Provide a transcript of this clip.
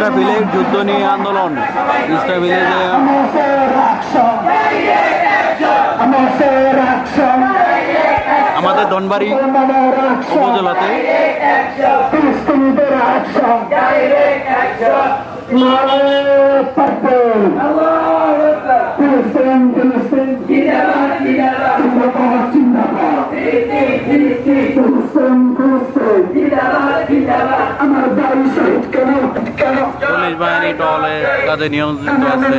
ইসরাফিলের যুদ্ধ নিয়ে আন্দোলন। ইসরাফিলে যে আমাদের ধনবাড়ি উপজেলাতে পুলিশ বাহিনী টহলের কাজে নিয়োজিত আছে।